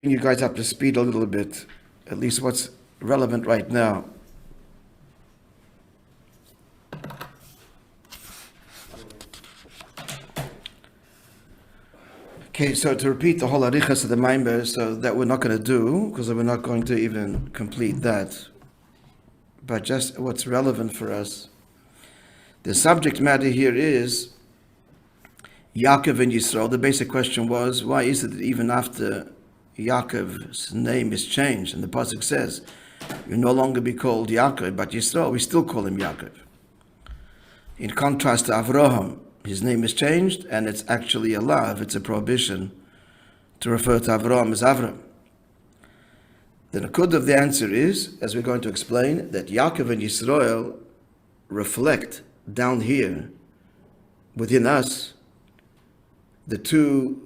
You guys up to speed a little bit, at least what's relevant right now. Okay, so to repeat the whole arichas of the maamer, so that we're not going to do, because we're not going to even complete that, but just what's relevant for us. The subject matter here is Ya'akov and Yisrael. The basic question was, why is it that even after Yaakov's name is changed, and the pasuk says, "You no longer be called Yaakov, but Yisrael," we still call him Yaakov. In contrast to Avraham, his name is changed, and it's actually a lav, it's a prohibition to refer to Avraham as Avram. The nakud of the answer is, as we're going to explain, that Yaakov and Yisrael reflect down here, within us, the two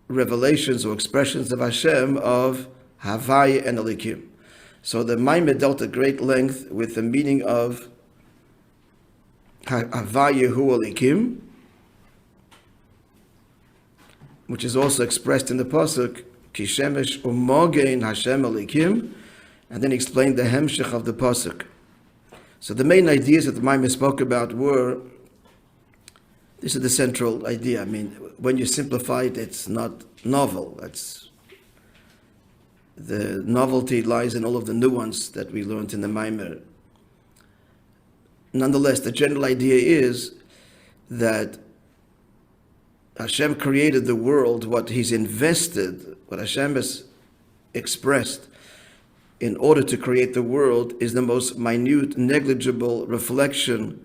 revelations or expressions of Hashem of Havaya and Elikim. So the maamer dealt at great length with the meaning of Havaya hu Elikim, which is also expressed in the pasuk Ki shemesh umogein Hashem Elikim, and then explained the hemshech of the pasuk. So the main ideas that the maamer spoke about were, this is the central idea. I mean, when you simplify it, it's not novel. The novelty lies in all of the nuance that we learned in the maamer. Nonetheless, the general idea is that Hashem created the world, what He's invested, what Hashem has expressed in order to create the world is the most minute, negligible reflection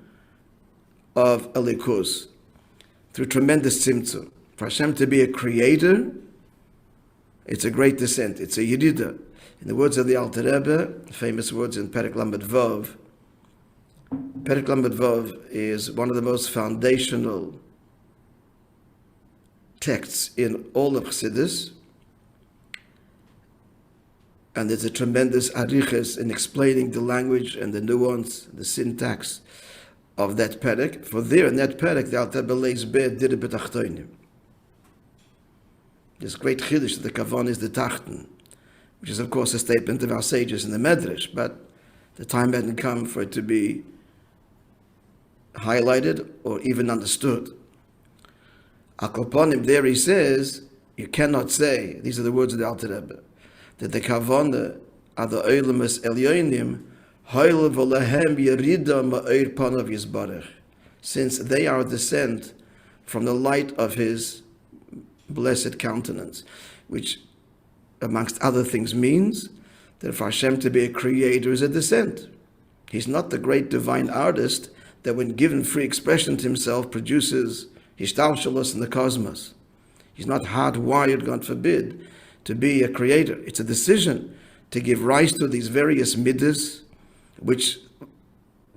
of Elikus, through tremendous tzimtzum. For Hashem to be a creator, it's a great descent. It's a yirida. In the words of the Alter Rebbe, famous words in Perek Lamed Vav, Perek Lamed Vav is one of the most foundational texts in all of Chassidus, and there's a tremendous arichas in explaining the language and the nuance, the syntax of that perek. For there in that perek, the Alter Rebbe lays bare dire betachtonim. This great chiddush that the kavan is the tachten, which is of course a statement of our sages in the Medrash, but the time hadn't come for it to be highlighted or even understood. Akoponim, there he says, you cannot say, these are the words of the Alter Rebbe, that the kavanah are the oilemus elyonim, since they are a descent from the light of His blessed countenance, which amongst other things means that for Hashem to be a creator is a descent. He's not the great divine artist that when given free expression to Himself produces hishtalshalos in the cosmos. He's not hardwired, God forbid, to be a creator. It's a decision to give rise to these various midas, which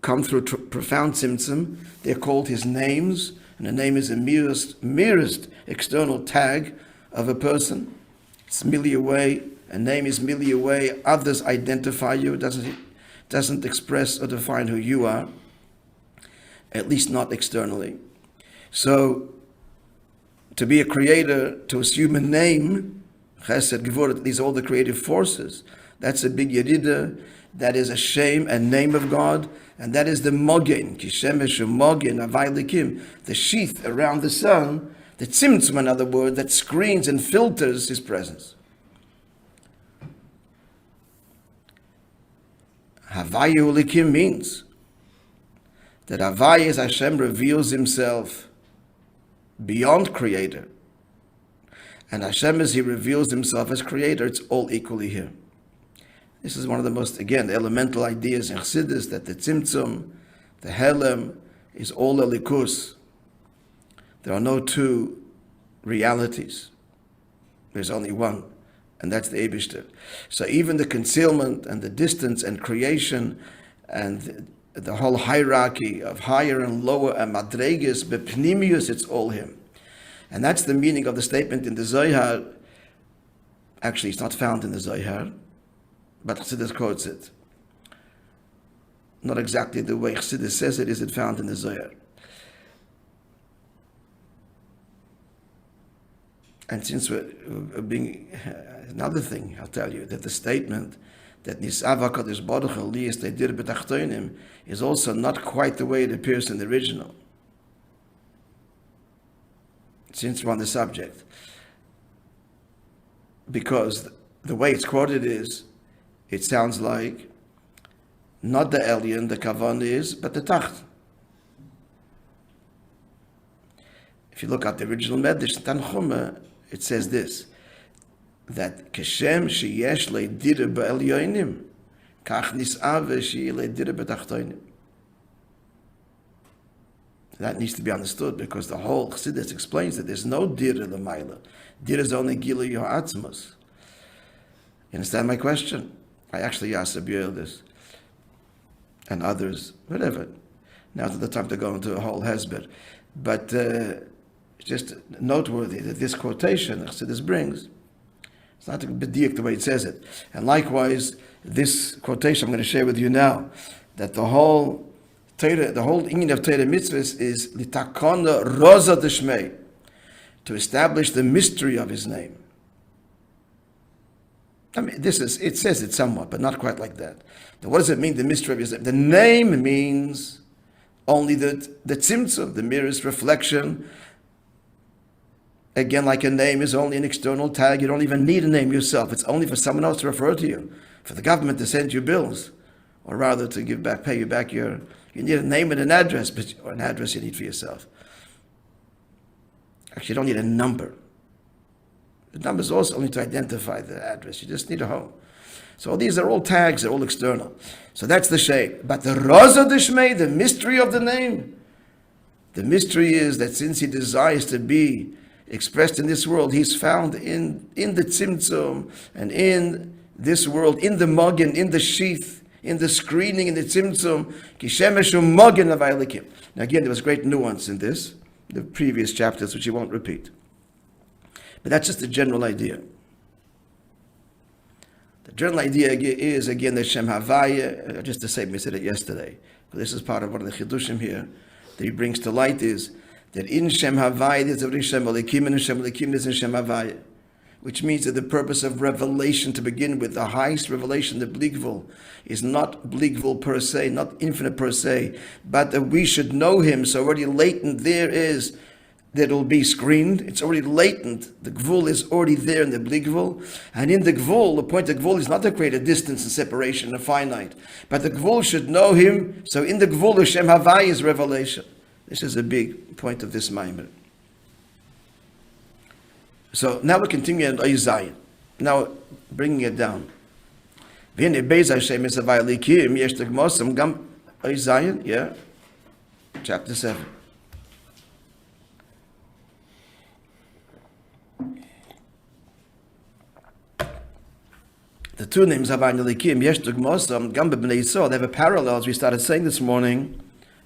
come through profound tzimtzum. They're called His names, and a name is a merest external tag of a person. It's milli away. A name is milli away. Others identify you. It doesn't express or define who you are, at least not externally. So, to be a creator, to assume a name, chesed, gevurah, these are all the creative forces. That's a big yerida. That is a shame, a name of God, and that is the mogen, kishemesh mogen, avaylikim, the sheath around the sun, the tzimtzum, in other words, that screens and filters His presence. Havaya ulikim means that Havaya is Hashem reveals Himself beyond creator, and Hashem as He reveals Himself as creator, it's all equally here. This is one of the most, again, elemental ideas in Chassidus, that the tzimtzum, the helem, is all elikus. There are no two realities. There's only one, and that's the Eibishter. So even the concealment and the distance and creation and the whole hierarchy of higher and lower and madreges, bepnimius, it's all Him. And that's the meaning of the statement in the Zohar. Actually, it's not found in the Zohar, but Chassidus quotes it. Not exactly the way Chassidus says it is it found in the Zohar. And since we're being, another thing I'll tell you, that the statement that Nisav HaKadosh Baruch Hu li yisteidir b'tachtonim is also not quite the way it appears in the original. Since we're on the subject. Because the way it's quoted is, it sounds like not the Elyon, the Kavan is, but the Tacht. If you look at the original Medrash, Tanchuma, it says this, that Keshem sheyesh leidire ba'elyonim, kach nis'ave sheyesh leidire b'tachtonim. That needs to be understood because the whole Chassidus explains that there's no dir l'mayla. Dir is only gilu yo'atzmos. You understand my question? I actually asked Rabbi this and others, whatever. Now's not the time to go into a whole hesber. But it's just noteworthy that this quotation Chassidus brings, it's not a bediak the way it says it. And likewise, this quotation I'm going to share with you now, that the whole Torah, the whole inyan of Torah mitzvahs is litakona roza d'shmei, to establish the mystery of his name. I mean, it says it somewhat, but not quite like that. Now, what does it mean, the mystery of his name? The name means only the tzimtzum, the merest reflection. Again, like a name is only an external tag. You don't even need a name yourself. It's only for someone else to refer to you, for the government to send you bills, or rather to pay you back you need a name and an address, or an address you need for yourself. Actually, you don't need a number. The number is also only to identify the address. You just need a home. So these are all tags, they're all external. So that's the shade. But the Raza Dishmei, the mystery of the name, the mystery is that since he desires to be expressed in this world, he's found in the Tzimtzum and in this world, in the Mogen, in the sheath, in the screening, in the Tzimtzum. Kishemeshu Mogen of Eilikim. Now again, there was great nuance in this, the previous chapters, which he won't repeat. But that's just the general idea. The general idea is, again, the Shem Havaya, just the same, we said it yesterday. But this is part of one of the Chidushim here that he brings to light, is that in Shem Havaya there's a Shem Alikim, and in Shem Alikim there's a Shem Havaya, which means that the purpose of revelation to begin with, the highest revelation, the Bligvul, is not Bligvul per se, not infinite per se, but that we should know him. So already latent there is that it will be screened. It's already latent. The Gvul is already there in the Bligvul. And in the Gvul, the point of Gvul is not to create a distance and separation, a finite, but the Gvul should know him. So in the Gvul, the Shem Havai is revelation. This is a big point of this Maimon. So now we continue on Zion. Now bringing it down. Yeah, chapter 7. The two names Havai and Elikim, Yesh Tugmosam, Gam B'nei Yisrael, they have a parallel, as we started saying this morning,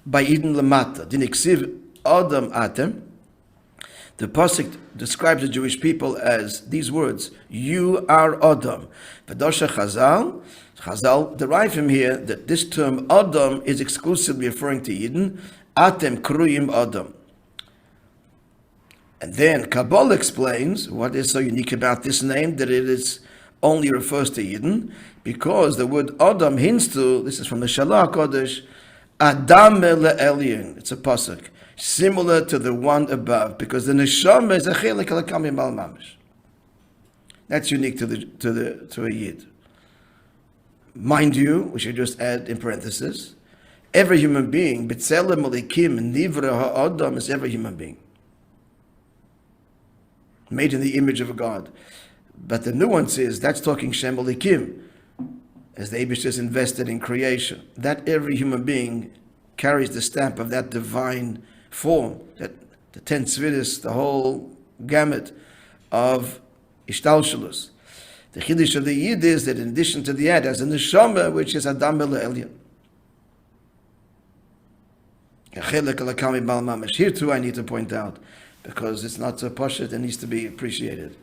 by Eden Lamata. Din Iksiv Adam Atem. The Pasuk describes the Jewish people as these words, you are Adam. V'dosha Chazal derive from here that this term Adam is exclusively referring to Eden. Atem Kruyim Adam. And then Kabbalah explains what is so unique about this name, that it is only refers to Eden, because the word Adam hints to, this is from the Shalach Kodesh, Adam le'elyon. It's a pasuk similar to the one above, because the neshama is a chelik alakamim al mamish. That's unique to a yid. Mind you, we should just add in parenthesis, every human being, b'tzelem alikim nivra ha'adam, is every human being made in the image of a God. But the nuance is, that's talking Shem Alikim, as the Eibush is invested in creation. That every human being carries the stamp of that divine form, that the 10 Tzvidus, the whole gamut of Ishtalshalus. The Chiddush of the Yid is that in addition to the Ad, as a Neshama, which is Adam Elyon. Here too I need to point out, because it's not so pashut, it needs to be appreciated.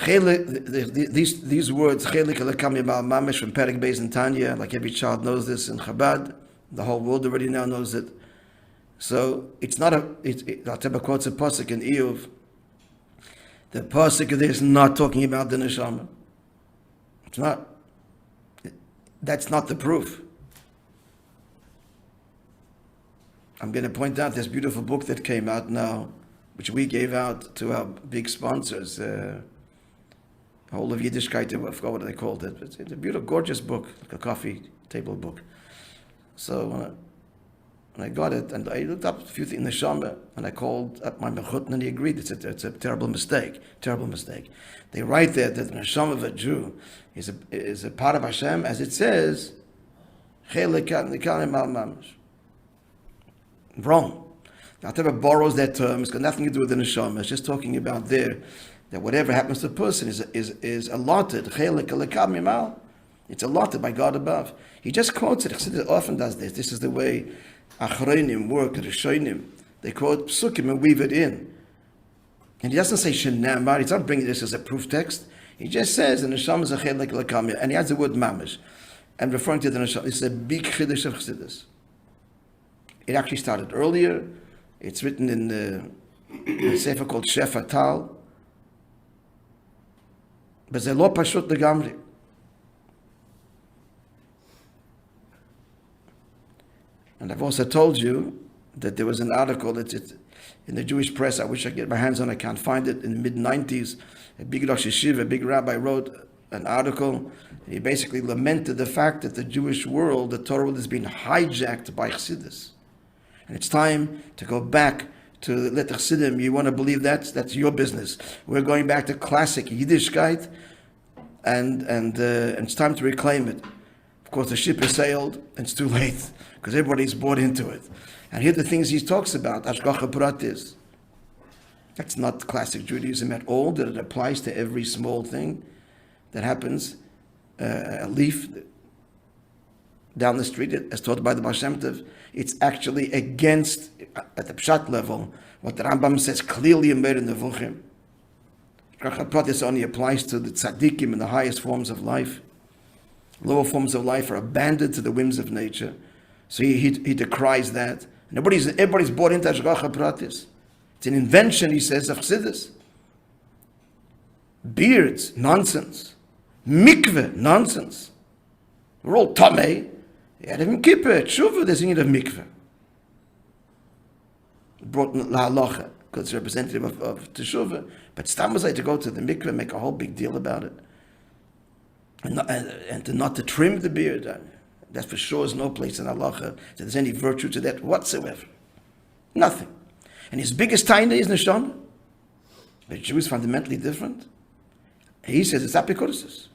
These words, Chelik Alakam Yibal Mamish from Perek Beis in Tanya, like every child knows this in Chabad, the whole world already now knows it. So it's not Teba quotes a pasuk in Eov, The pasuk is not talking about the neshama. It's not. That's not the proof. I'm going to point out this beautiful book that came out now, which we gave out to our big sponsors, whole of Yiddishkeit, I forgot what they called it. It's a beautiful, gorgeous book, like a coffee table book. So when I got it, and I looked up a few things in the Shama, and I called up my mechut, and he agreed it's a terrible mistake. They write there that the neshama of a Jew is a part of Hashem, as it says, wrong. The Alter borrows that term. It's got nothing to do with the neshama. It's just talking about there that whatever happens to a person is allotted. It's allotted by God above. He just quotes it. Chassidus often does this. This is the way Achronim work, Rishonim. They quote psukim and weave it in. And he doesn't say shenamar. He's not bringing this as a proof text. He just says the neshama is a chelik lekamya, and he adds the word mamish, and referring to the neshama. This is a big chiddush of Chassidus. It actually started earlier. It's written in a sefer called Shefa Tal. But זה לא פשוט לגמרי. And I've also told you that there was an article that's in the Jewish press. I wish I could get my hands on it. I can't find it. In the mid-90s, a big Rosh Yeshiva, a big rabbi, wrote an article. He basically lamented the fact that the Jewish world, the Torah world, has been hijacked by Chassidus. And it's time to go back to let the Chassidim. You want to believe that's your business. We're going back to classic Yiddishkeit, and it's time to reclaim it. Of course, the ship has sailed, and it's too late, because everybody's bought into it. And here are the things he talks about, Hashgacha Pratis. That's not classic Judaism at all, that it applies to every small thing that happens, a leaf down the street, as taught by the Baal Shem Tov. It's actually against, at the Pshat level, what the Rambam says clearly in Meir Nevuchim. Hashgacha Pratis only applies to the tzaddikim and the highest forms of life. Lower forms of life are abandoned to the whims of nature. So he decries that. And everybody's bought into Hashgacha Pratis. It's an invention, he says, of Chassidus. Beards, nonsense. Mikveh, nonsense. We're all tamei. Yom Kippur, Tshuva, there's a need of mikveh. Brought la halacha, because it's representative of Teshuvah. But Stam was like to go to the mikveh, make a whole big deal about it. And not to trim the beard. That for sure is no place in halacha that there's any virtue to that whatsoever. Nothing. And his biggest taina is neshama. But Jew is fundamentally different. He says it's apikursus.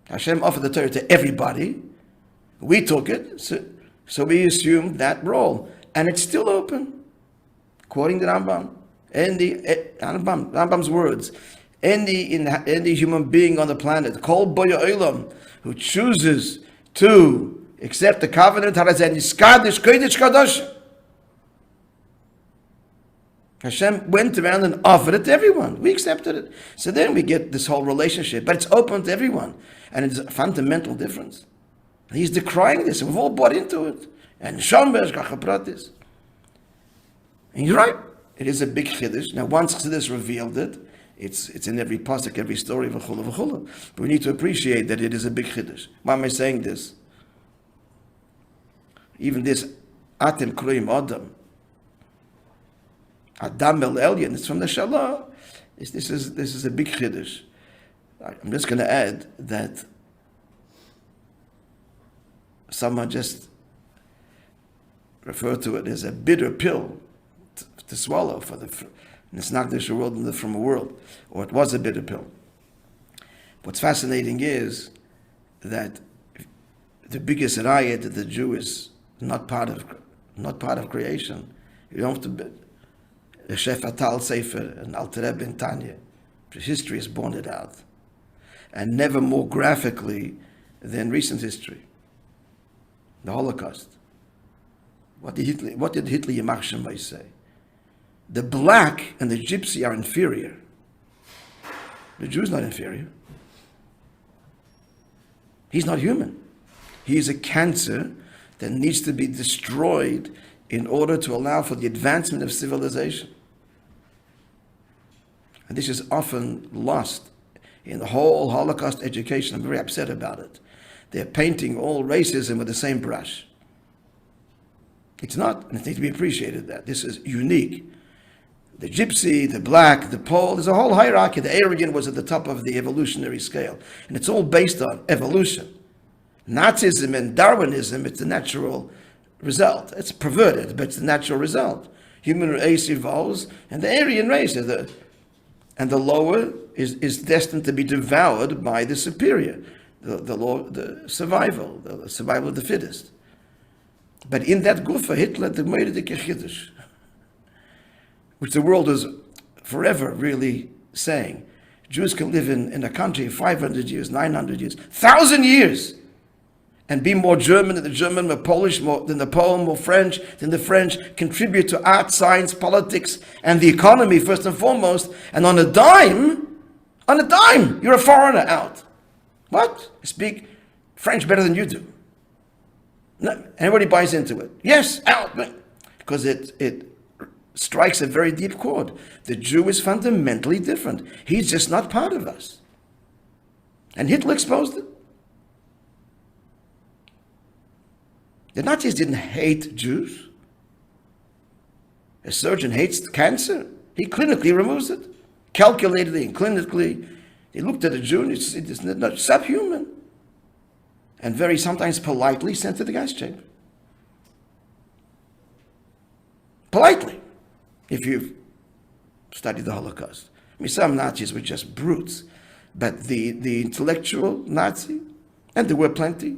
Hashem offered the Torah to everybody. We took it, so we assumed that role. And it's still open. Quoting the Rambam. Rambam's words. Any human being on the planet, Kol Boya Olam, who chooses to accept the covenant, Hashem went around and offered it to everyone. We accepted it. So then we get this whole relationship, but it's open to everyone. And it's a fundamental difference. And he's decrying this, and we've all bought into it. And Shombesh Gachapratis. And you're right, it is a big chiddush. Now once Chassidus revealed it, it's in every pasuk, every story, v'chula. But we need to appreciate that it is a big chiddush. Why am I saying this? Even this Atem Kroim Adam El Elyon, it's from the Shalah. This is a big chiddush. I'm just going to add that someone just referred to it as a bitter pill to swallow for the Nisnagdish world and the from a world, or it was a bitter pill. What's fascinating is that the biggest raya that the Jew is not part of creation. You don't have to be a Shefa Tal Sefer and Alter Rebbe and Tanya. History has borne it out, and never more graphically than recent history. The Holocaust. What did Hitler Yamach Shemai say? The black and the gypsy are inferior. The Jew is not inferior. He's not human. He is a cancer that needs to be destroyed in order to allow for the advancement of civilization. And this is often lost in the whole Holocaust education. I'm very upset about it. They're painting all racism with the same brush. It's not, and it needs to be appreciated that. This is unique. The gypsy, the black, the Pole, there's a whole hierarchy. The Aryan was at the top of the evolutionary scale. And it's all based on evolution. Nazism and Darwinism, it's the natural result. It's perverted, but it's the natural result. Human race evolves, and the Aryan race, and the lower is destined to be devoured by the superior, the survival of the fittest. But in that gufa, Hitler made the Kechiddush, which the world is forever really saying. Jews can live in a country 500 years, 900 years, 1,000 years, and be more German than the German, more Polish than the Pole, more French than the French, contribute to art, science, politics, and the economy first and foremost, and on a dime, you're a foreigner out. What? I speak French better than you do. No, everybody buys into it. Yes, out. Because it strikes a very deep chord. The Jew is fundamentally different. He's just not part of us. And Hitler exposed it. The Nazis didn't hate Jews. A surgeon hates cancer. He clinically removes it. Calculatedly and clinically. He looked at a Jew and it's not subhuman. And very sometimes politely sent to the gas chamber. Politely, if you've studied the Holocaust. I mean, some Nazis were just brutes. But the intellectual Nazi, and there were plenty,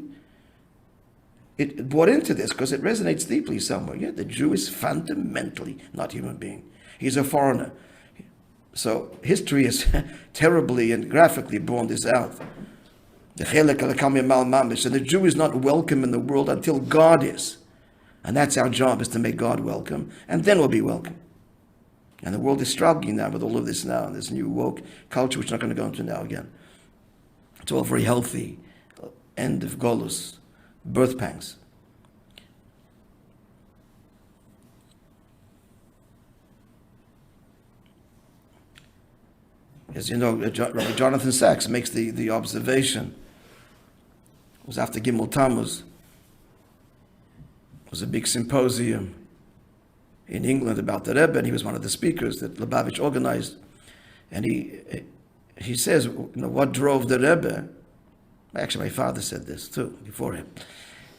it bought into this because it resonates deeply somewhere. Yeah, the Jew is fundamentally not a human being. He's a foreigner. So history has terribly and graphically borne this out. And the Jew is not welcome in the world until God is. And that's our job, is to make God welcome. And then we'll be welcome. And the world is struggling now with all of this now, this new woke culture, which we're not going to go into now again. It's all very healthy. End of Golus. Birth pangs. As you know, Rabbi Jonathan Sachs makes the observation. It was after Gimel Tmuz. It was a big symposium in England about the Rebbe, and he was one of the speakers that Meliובאוויטש organized. And he says, what drove the Rebbe? Actually, my father said this too, before him.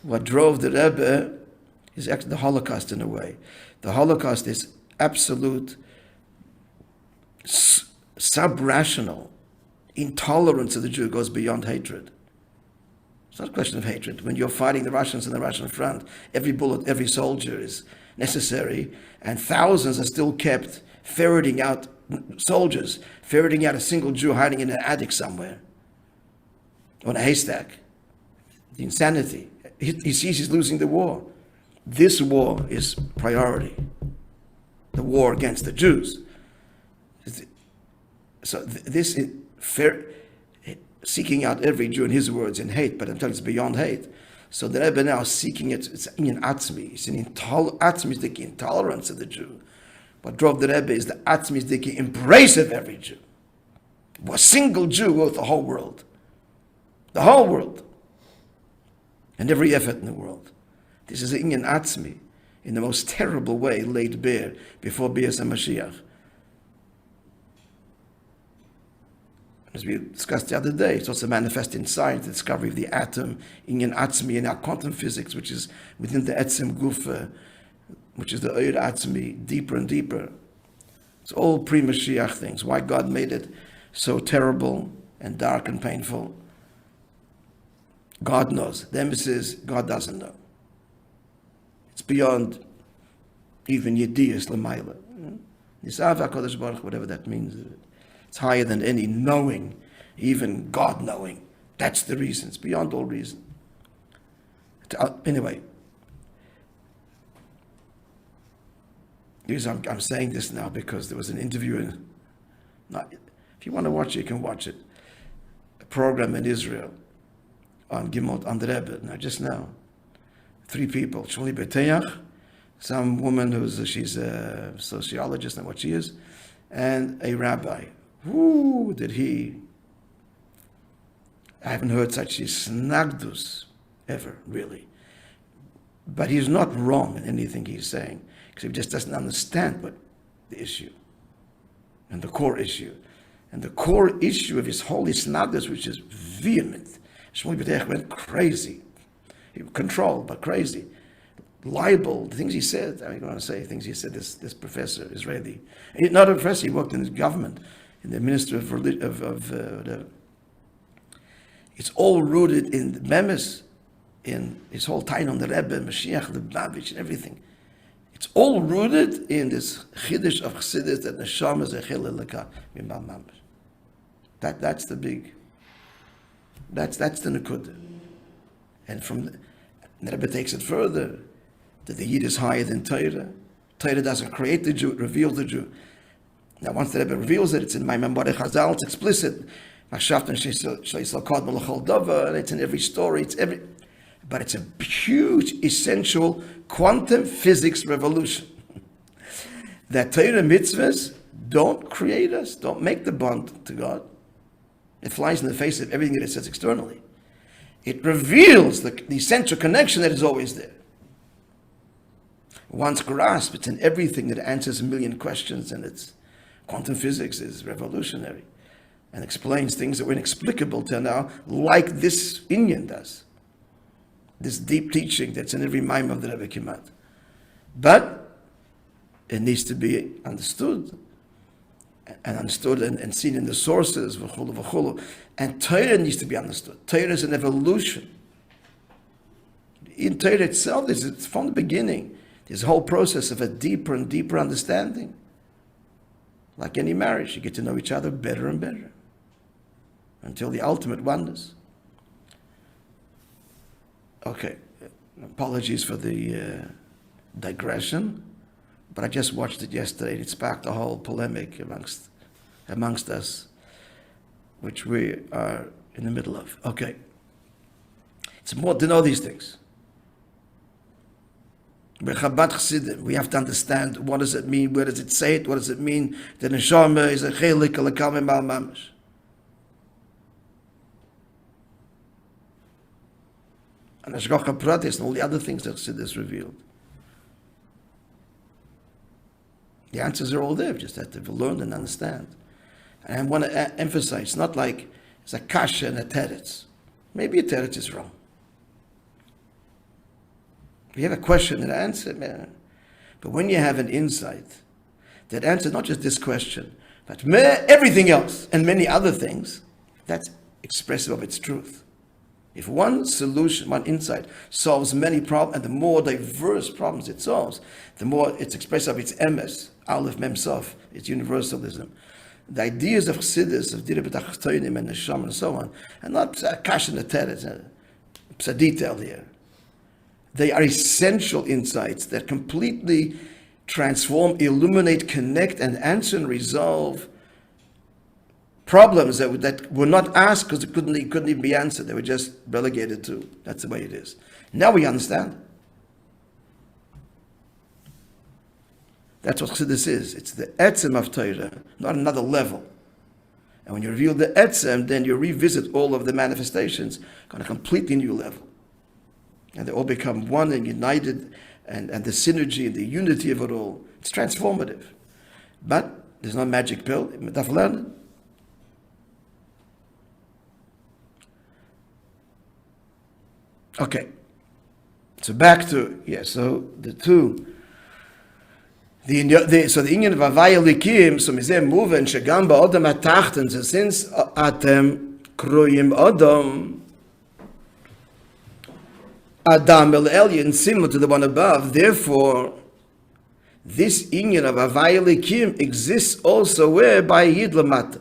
What drove the Rebbe is actually the Holocaust in a way. The Holocaust is absolute sub-rational intolerance of the Jew. Goes beyond hatred. It's not a question of hatred. When you're fighting the Russians in the Russian front, every bullet, every soldier is necessary, and thousands are still kept ferreting out soldiers, ferreting out a single Jew hiding in an attic somewhere, or in a haystack. The insanity. He sees he's losing the war. This war is priority. The war against the Jews. So this is seeking out every Jew, in his words, in hate, but I'm telling you, it's beyond hate. So the Rebbe now is seeking it. It's in atzmi. It's an atzmistic intolerance of the Jew. What drove the Rebbe is the atzmistic embrace of every Jew. A single Jew with the whole world. The whole world. And every effort in the world. This is an inyan atzmi, in the most terrible way, laid bare before Bias HaMashiach. As we discussed the other day, it's also manifest in science, the discovery of the atom, inyan atzmi, in our quantum physics, which is within the etzem gufa, which is the oir atzmi, deeper and deeper. It's all pre-Mashiach things. Why God made it so terrible and dark and painful. God knows. The emphasis is God doesn't know. It's beyond even Yediyas L'mayla. Nisav HaKadosh Baruch, whatever that means. It's higher than any knowing, even God knowing. That's the reason. It's beyond all reason. Anyway, I'm saying this now because there was an interview if you want to watch it, you can watch it. A program in Israel on Gimel, on the Rebbe, just now. 3 people, Shuli Beteyach, some woman she's a sociologist and what she is, and a rabbi who did he? I haven't heard such a snagdus ever, really. But he's not wrong in anything he's saying, because he just doesn't understand what the issue and the core issue. And the core issue of his holy snagdus, which is vehement. Shmuel B'Teich went crazy. He was controlled, but crazy. Liable, the things he said. I don't want to say things he said, this professor, Israeli. Not a professor, he worked in his government, in the Ministry of whatever. It's all rooted in the Memes, in his whole time on the Rebbe, Mashiach, Lubavitch, and everything. It's all rooted in this chiddush of chassidus that neshama is a chilelaka mimam mamash. That's the big. That's the nekuda. And from the Rebbe takes it further that the Yid is higher than Torah. Torah doesn't create the Jew; it reveals the Jew. Now, once the Rebbe reveals it, it's in my Mamar Chazal. It's explicit. And it's in every story. But it's a huge, essential quantum physics revolution. That Torah mitzvahs don't create us, don't make the bond to God. It flies in the face of everything that it says externally. It reveals the essential connection that is always there. Once grasped, it's in everything that answers a million questions, and it's quantum physics is revolutionary and explains things that were inexplicable till now, like this Inyan does. This deep teaching that's in every mime of the Rebbe Kimat. But it needs to be understood and seen in the sources, v'chulu v'chulu. And Torah needs to be understood. Torah is an evolution. In Torah itself, it's from the beginning, there's a whole process of a deeper and deeper understanding. Like any marriage, you get to know each other better and better until the ultimate oneness. Okay, apologies for the digression, but I just watched it yesterday. It sparked a whole polemic amongst us, which we are in the middle of. Okay, it's important to know these things. We're Chabad Chassidim. We have to understand what does it mean, where does it say it, what does it mean that neshama is a chelik alakal me'mal mamash. And Hashgacha Pratis and all the other things that Chassidus revealed. The answers are all there, we just have to learn and understand. And I want to emphasize, it's not like it's a kasha and a teretz. Maybe a teretz is wrong. If you have a question and answer, man. But when you have an insight that answers not just this question, but everything else and many other things, that's expressive of its truth. If one solution, one insight solves many problems, and the more diverse problems it solves, the more it's expressive of its emes, aleph mem sof, its universalism. The ideas of chassidus, of dira b'tachtonim and neshama and so on, and not kash and teretz, it's a detail here. They are essential insights that completely transform, illuminate, connect, and answer and resolve problems that were not asked because it couldn't even be answered. They were just relegated to. That's the way it is. Now we understand. That's what Chassidus is. It's the etzem of Torah, not another level. And when you reveal the etzem, then you revisit all of the manifestations on a completely new level. And they all become one and united, and the synergy and the unity of it all. It's transformative. But there's no magic pill. Okay, so back to, so the two, so the Inyan of Havaya Likim, so mizeh muven shegam ba'odam ha'tachten, so since atem kroyim odom, Adam el Elyon, similar to the one above, therefore, this Inyan of Havaya Likim exists also where by Yid Lamata.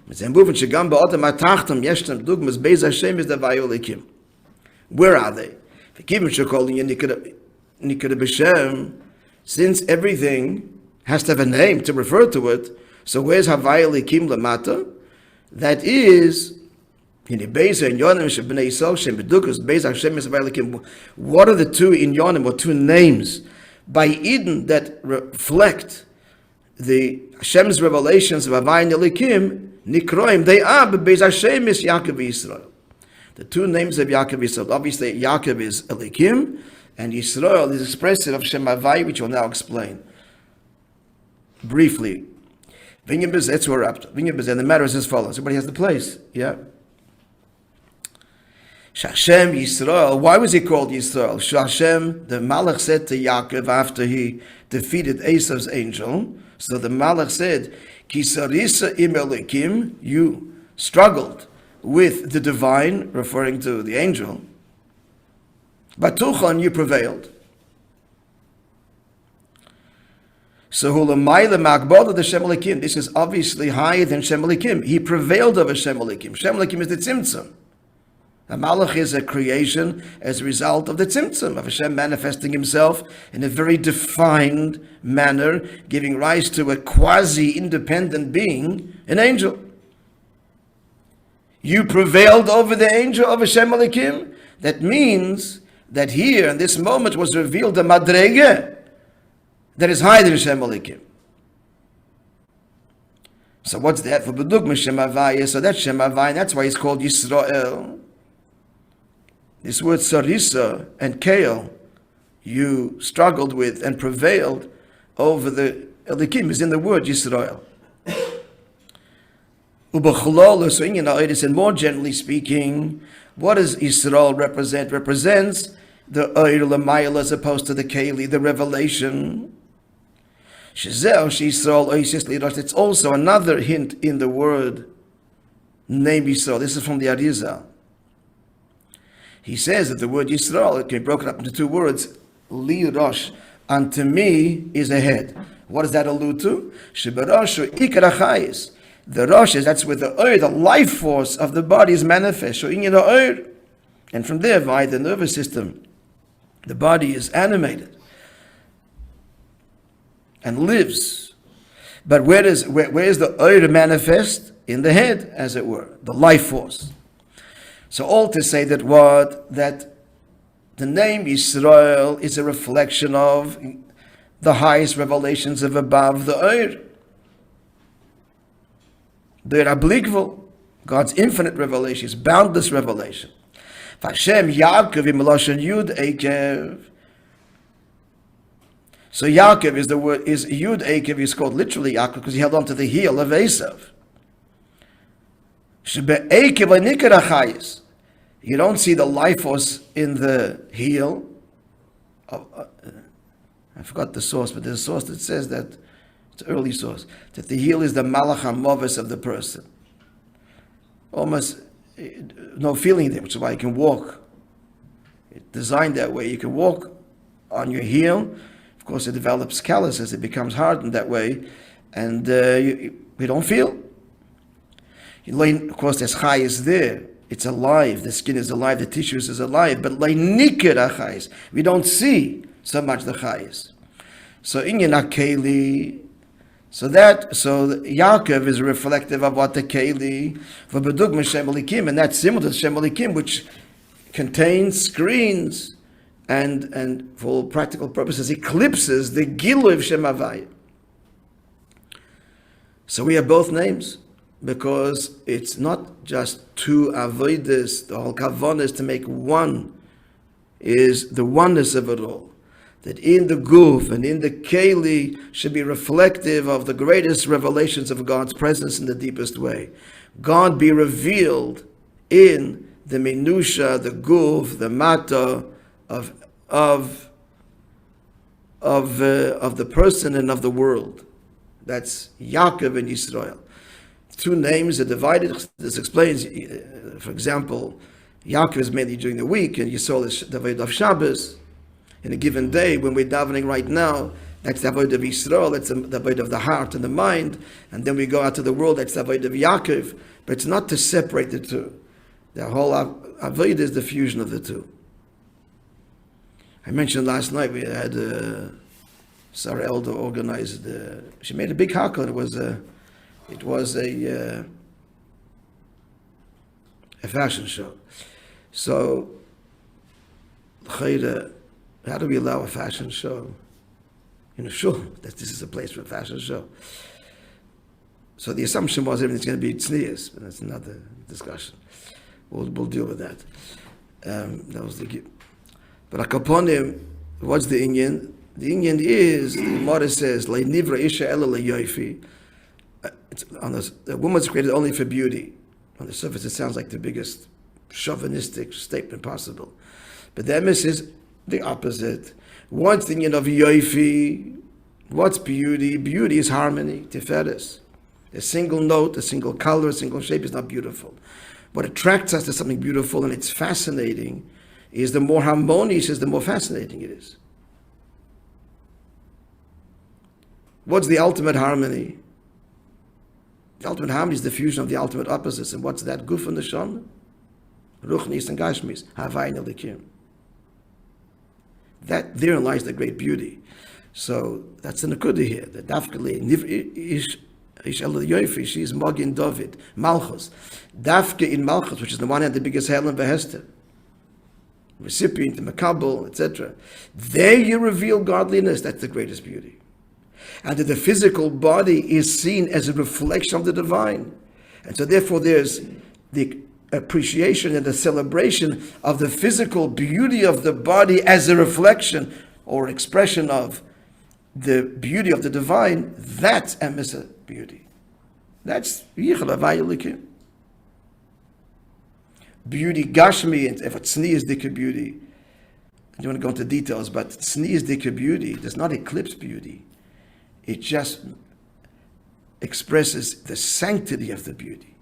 Mizeh muven shegam ba'odam ha'tachten, yeshtem dugmas beis Hashem is the Havaya Likim. Where are they? Since everything has to have a name to refer to it, so where's Havaya Likim Lamata? That is, what are the two inyonim or two names by Eden that reflect the Hashem's revelations of Havai Elikim, Nikroim, they are Bebeis Hashem is Yaakov Yisrael. The two names of Yaakov Yisrael, obviously Yaakov is Elikim, and Yisrael is expressive of Shem Havai, which we'll now explain briefly. That's where we're up to. The matter is as follows. Everybody has the place, yeah? Hashem Yisrael, why was he called Yisrael? Hashem, the Malach said to Yaakov after he defeated Esav's angel, so the Malach said, Ki sarisa im elikim, you struggled with the divine, referring to the angel, Batuchon, you prevailed. So Hulamayla Makbola the Shem Elikim, this is obviously higher than Shem Elikim. He prevailed over Shem Elikim. Shem Elikim is the Tzimtzum. A Malach is a creation as a result of the Tzimtzum, of Hashem manifesting himself in a very defined manner, giving rise to a quasi-independent being, an angel. You prevailed over the angel of Hashem Elikim. That means that here, in this moment, was revealed a Madrege that is higher than Hashem Elikim. So what's that? For Bedugma Shem Havai, so that's Shem Havai, and that's why he's called Yisrael. This word sarisa and kale, you struggled with and prevailed over the Elikim, is in the word Yisrael. And more generally speaking, what does Yisrael represent? Represents the Oir Lamayel as opposed to the Keli, the revelation. It's also another hint in the word name Yisrael. This is from the Arizal. He says that the word Yisrael, it can be broken up into two words. Li Rosh, unto me is a head. What does that allude to? Shebaroshu ikar hachayis. The Rosh is, that's where the Oir, the life force of the body is manifest. And from there, via the nervous system, the body is animated and lives. But where is the Oir manifest? In the head, as it were, the life force. So all to say that the name Yisrael is a reflection of the highest revelations of above the Oir. The Rablikvul, God's infinite revelation, His boundless revelation. Hashem Yaakov Imloshan Yud Ekev. So Yaakov is the word, is Yud Ekev is called literally Yaakov because he held on to the heel of Esav. Shebe Ekev Anikar Achayis. You don't see the life force in the heel. I forgot the source, but there's a source that says that, it's an early source, that the heel is the Malach HaMoves of the person. Almost no feeling there, which is why you can walk. It's designed that way. You can walk on your heel. Of course, it develops calluses. It becomes hardened that way. And you don't feel. Of course, there's chayis there. It's alive. The skin is alive. The tissues is alive. But we don't see so much the chayis. So inyan akeli. So Yaakov is reflective of what the keli for bedugma Shem Elikim, and that's similar to Shem Elikim, which contains, screens, and for all practical purposes eclipses the gilu of Shem Havai. So we have both names, because it's not just two avodas, the whole kavanah is to make one, is the oneness of it all. That in the guf and in the keli should be reflective of the greatest revelations of God's presence in the deepest way. God be revealed in the minusha, the guf, the mata of the person and of the world. That's Yaakov and Yisrael. Two names are divided. This explains, for example, Yaakov is mainly during the week, and Yisrael is the Avodah of Shabbos. In a given day, when we're davening right now, that's the Avodah of Yisrael, that's the Avodah of the heart and the mind, and then we go out to the world, that's the Avodah of Yaakov. But it's not to separate the two. The whole Avodah is the fusion of the two. I mentioned last night we had Sarah Elder organized. She made a big hakel. It was a fashion show. So, how do we allow a fashion show sure, that this is a place for a fashion show. So the assumption was everything's going to be tznius, but that's another discussion. We'll deal with that. That was the. But akaponim, what's the inyan? The inyan is, the Gemara says, "Le nivra isha ela le yofi." The woman's created only for beauty. On the surface, it sounds like the biggest chauvinistic statement possible, but the emes is the opposite. What's the inyan of yofi? What's beauty? Beauty is harmony, tiferes. A single note, a single color, a single shape is not beautiful. What attracts us to something beautiful and it's fascinating is the more harmonious is, the more fascinating it is. What's the ultimate harmony? The ultimate harmony is the fusion of the ultimate opposites. And what's that? Guf and Neshama? Ruchnis and Gashmis. Havai and Elikim. That, therein lies the great beauty. So that's the Nakuda here. The Dafkali, Ish El Yofi, she is Magin David, Malchus. Dafke in Malchus, which is the one hand the biggest Helen Behester. Recipient, the Makabal, etc. There you reveal godliness, that's the greatest beauty. And that the physical body is seen as a reflection of the divine. And so therefore there's the appreciation and the celebration of the physical beauty of the body as a reflection or expression of the beauty of the divine. That's emisa beauty. That's yichel havai elikim. Beauty gashmi, and if tzni is dikka beauty, I don't want to go into details, but tzni is dikka beauty does not eclipse beauty. It just expresses the sanctity of the beauty,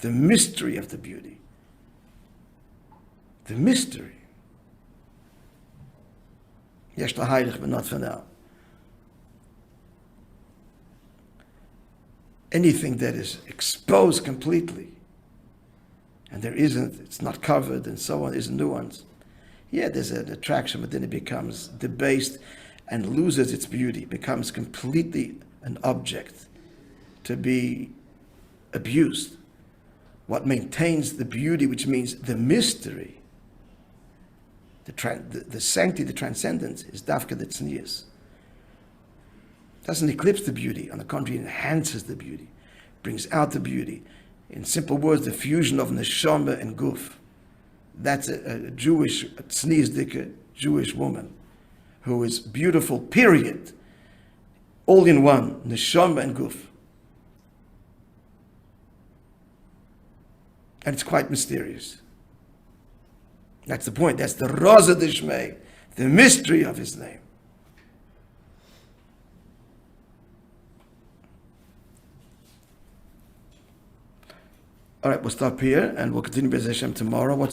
the mystery of the beauty. The mystery. Yesh lahaylich, but not for now. Anything that is exposed completely, and there isn't, it's not covered, and so on, isn't nuanced. Yeah, there's an attraction, but then it becomes debased and loses its beauty, becomes completely an object to be abused. What maintains the beauty, which means the mystery, the sanctity, the transcendence, is dafka the tznius. Doesn't eclipse the beauty. On the contrary, it enhances the beauty, brings out the beauty. In simple words, the fusion of neshama and guf. That's a Jewish, tznius Jewish woman who is beautiful, period. All in one, neshama and guf. And it's quite mysterious. That's the point. That's the Raza Dishmei, the mystery of his name. All right, we'll stop here and we'll continue B'ez Hashem tomorrow.